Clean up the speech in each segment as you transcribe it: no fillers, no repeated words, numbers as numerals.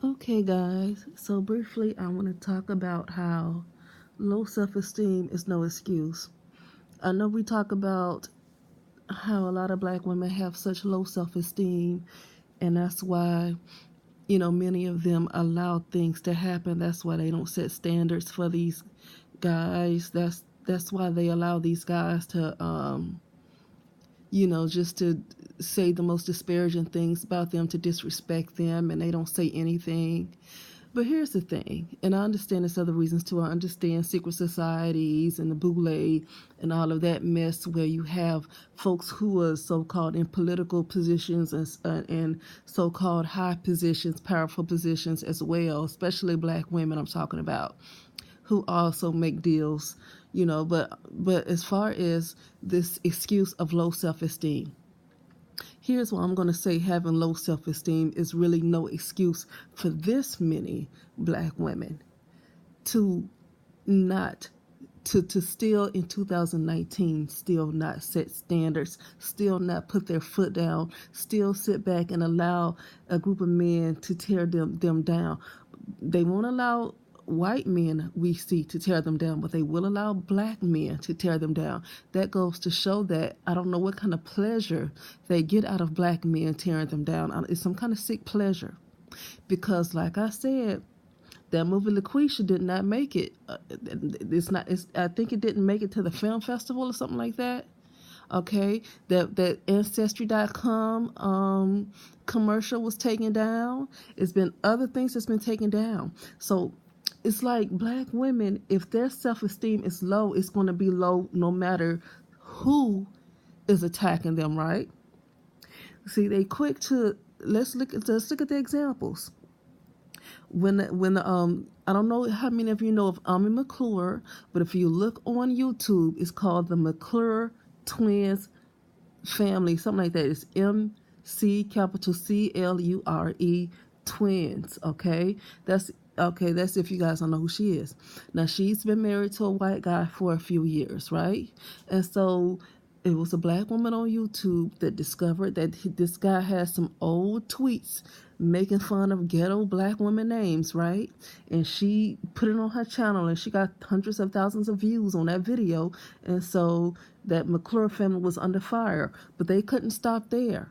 Okay, guys, so briefly, I want to talk about how low self esteem is no excuse. I know we talk about how a lot of black women have such low self esteem, and that's why, many of them allow things to happen. That's why they don't set standards for these guys. That's why they allow these guys to, just to say the most disparaging things about them, to disrespect them, and they don't say anything. But here's the thing, and I understand there's other reasons too. I understand secret societies and the boule and all of that mess where you have folks who are so-called in political positions and so-called high positions, powerful positions as well, especially black women I'm talking about, who also make deals, but as far as this excuse of low self-esteem, here's what I'm going to say: having low self esteem is really no excuse for this many black women to not. To still in 2019 still not set standards, still not put their foot down, still sit back and allow a group of men to tear them down. They won't allow white men we see to tear them down, but they will allow black men to tear them down. That goes to show that I don't know what kind of pleasure they get out of black men tearing them down. It's some kind of sick pleasure. Because, like I said, that movie LaQuisha did not make it. It's not. I think it didn't make it to the film festival or something like that. Okay, that Ancestry.com commercial was taken down. It's been other things that's been taken down. So it's like black women, if their self-esteem is low, it's going to be low no matter who is attacking them, right? See, they quick to let's look at the examples. When I don't know how many of you know of Ami McClure, but if you look on YouTube, it's called the McClure Twins Family, something like that. It's MCCLURE Twins. That's if you guys don't know who she is. Now, she's been married to a white guy for a few years, right? And so it was a black woman on YouTube that discovered that this guy has some old tweets making fun of ghetto black women names, right? And she put it on her channel, and she got hundreds of thousands of views on that video. And so that McClure family was under fire, but they couldn't stop there.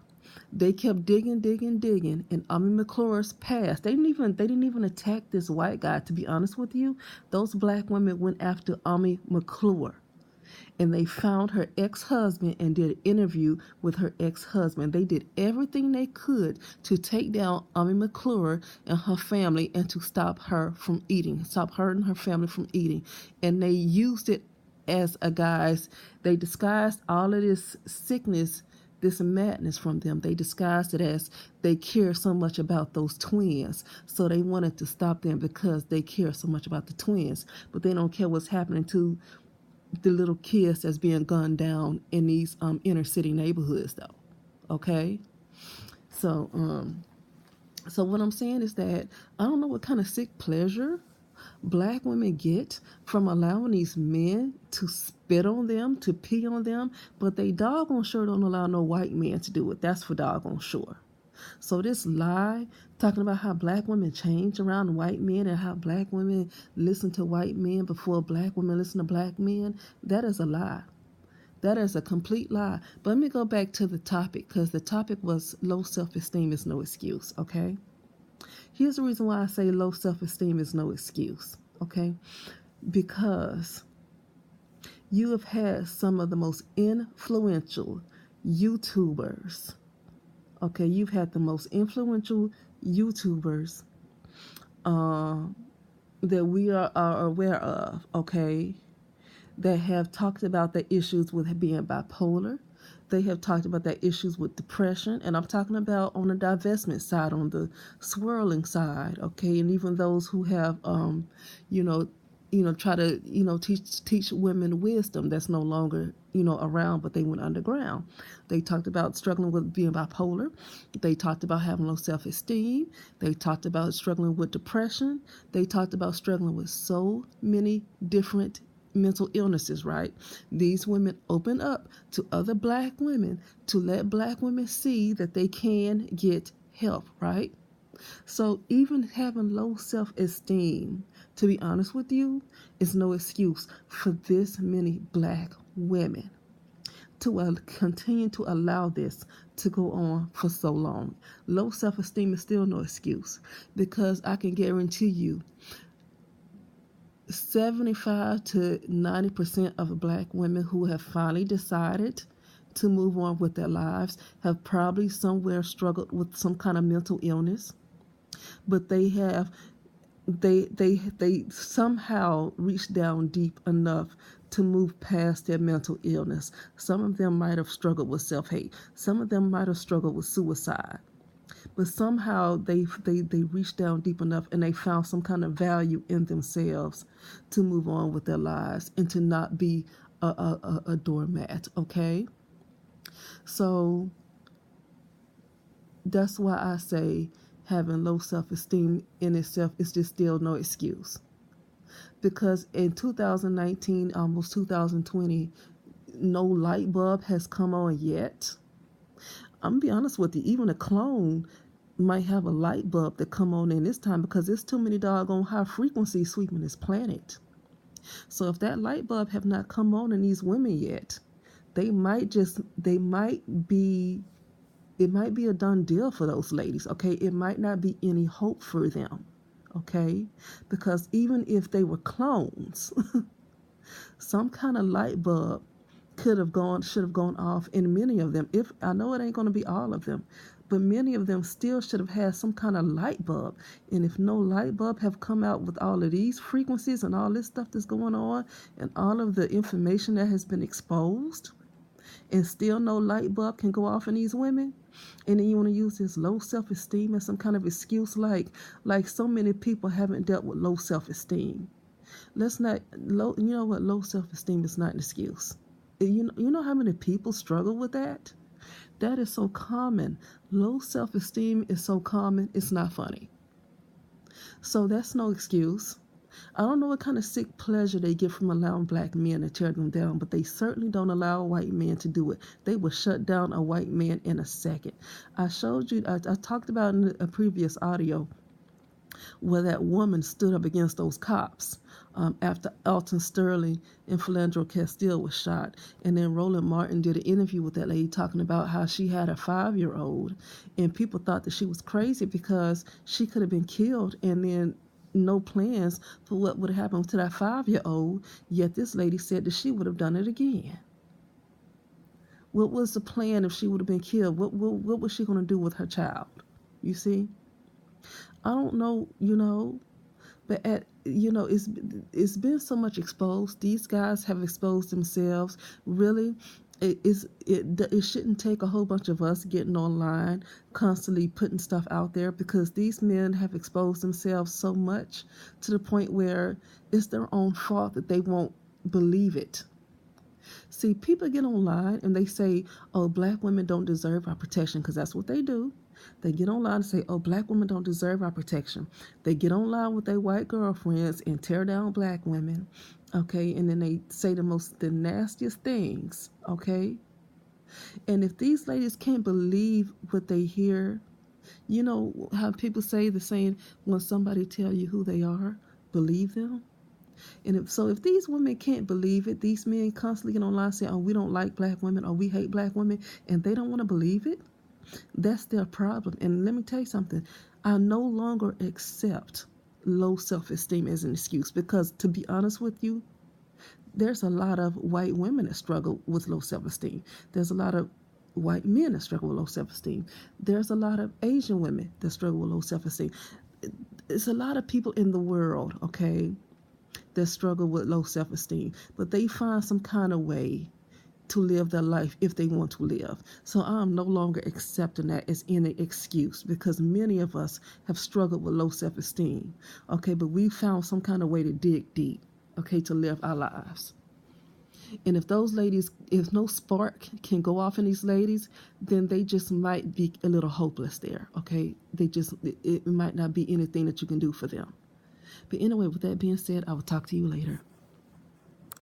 They kept digging, digging, digging, and Ami McClure's past. They didn't even attack this white guy. To be honest with you, those black women went after Ami McClure, and they found her ex-husband and did an interview with her ex-husband. They did everything they could to take down Ami McClure and her family and to stop her from eating, stop her and her family from eating. And they used it as a guise. They disguised all of this sickness, this madness from them. They disguised it as they care so much about those twins. So they wanted to stop them because they care so much about the twins. But they don't care what's happening to the little kids that's being gunned down in these inner city neighborhoods, though. Okay, so so what I'm saying is that I don't know what kind of sick pleasure black women get from allowing these men to spit on them, to pee on them, but they doggone sure don't allow no white man to do it. That's for doggone sure. So this lie talking about how black women change around white men and how black women listen to white men before black women listen to black men, that is a lie. That is a complete lie. But let me go back to the topic, because the topic was low self-esteem is no excuse, okay? Here's the reason why I say low self-esteem is no excuse, okay? Because you have had some of the most influential YouTubers. Okay, you've had the most influential YouTubers that we are aware of, okay, that have talked about the issues with being bipolar. They have talked about the issues with depression, and I'm talking about on the divestment side, on the swirling side, okay, and even those who have, you know, try to, teach women wisdom that's no longer, around, but they went underground. They talked about struggling with being bipolar. They talked about having low self-esteem. They talked about struggling with depression. They talked about struggling with so many different mental illnesses, right? These women open up to other black women to let black women see that they can get help, right? So even having low self-esteem, to be honest with you, is no excuse for this many black women to continue to allow this to go on for so long. Low self-esteem is still no excuse, because I can guarantee you 75 to 90% of black women who have finally decided to move on with their lives have probably somewhere struggled with some kind of mental illness, but they somehow reached down deep enough to move past their mental illness. Some of them might have struggled with self-hate. Some of them might have struggled with suicide. But somehow they reached down deep enough and they found some kind of value in themselves to move on with their lives and to not be a doormat, okay? So that's why I say having low self-esteem in itself is just still no excuse. Because in 2019, almost 2020, no light bulb has come on yet. I'm gonna be honest with you, even a clone might have a light bulb that come on in this time, because there's too many doggone high frequencies sweeping this planet. So if that light bulb have not come on in these women yet, it might be a done deal for those ladies, okay? It might not be any hope for them, okay? Because even if they were clones, some kind of light bulb should have gone off in many of them. If I know it ain't going to be all of them, but many of them still should have had some kind of light bulb. And if no light bulb have come out with all of these frequencies and all this stuff that's going on and all of the information that has been exposed, and still no light bulb can go off in these women, and then you want to use this low self-esteem as some kind of excuse, like so many people haven't dealt with low self-esteem. Let's not low. You know what? Low self-esteem is not an excuse. You know how many people struggle with that? That is so common. Low self-esteem is so common, it's not funny. So that's no excuse. I don't know what kind of sick pleasure they get from allowing black men to tear them down, but they certainly don't allow a white man to do it. They will shut down a white man in a second. I talked about in a previous audio where that woman stood up against those cops after Alton Sterling and Philandro Castile was shot. And then Roland Martin did an interview with that lady talking about how she had a 5-year-old, and people thought that she was crazy because she could have been killed, and then no plans for what would have happened to that 5-year-old, yet this lady said that she would have done it again. What was the plan if she would have been killed? What was she going to do with her child? You see? I don't know, but it's been so much exposed. These guys have exposed themselves. Really, it shouldn't take a whole bunch of us getting online, constantly putting stuff out there, because these men have exposed themselves so much to the point where it's their own fault that they won't believe it. See, people get online and they say, oh, black women don't deserve our protection, because that's what they do. They get online and say, oh, black women don't deserve our protection. They get online with their white girlfriends and tear down black women, okay? And then they say the nastiest things, okay? And if these ladies can't believe what they hear, you know how people say the saying, when somebody tell you who they are, believe them? And if these women can't believe it, these men constantly get online saying, oh, we don't like black women, or we hate black women, and they don't want to believe it, that's their problem. And let me tell you something. I no longer accept low self-esteem as an excuse, because to be honest with you, there's a lot of white women that struggle with low self-esteem. There's a lot of white men that struggle with low self-esteem. There's a lot of Asian women that struggle with low self-esteem. It's a lot of people in the world, okay, that struggle with low self-esteem, but they find some kind of way to live their life if they want to live. So I'm no longer accepting that as any excuse, because many of us have struggled with low self-esteem, okay, but we found some kind of way to dig deep, okay, to live our lives. And if no spark can go off in these ladies, then they just might be a little hopeless there, okay? It might not be anything that you can do for them. But anyway, with that being said, I will talk to you later.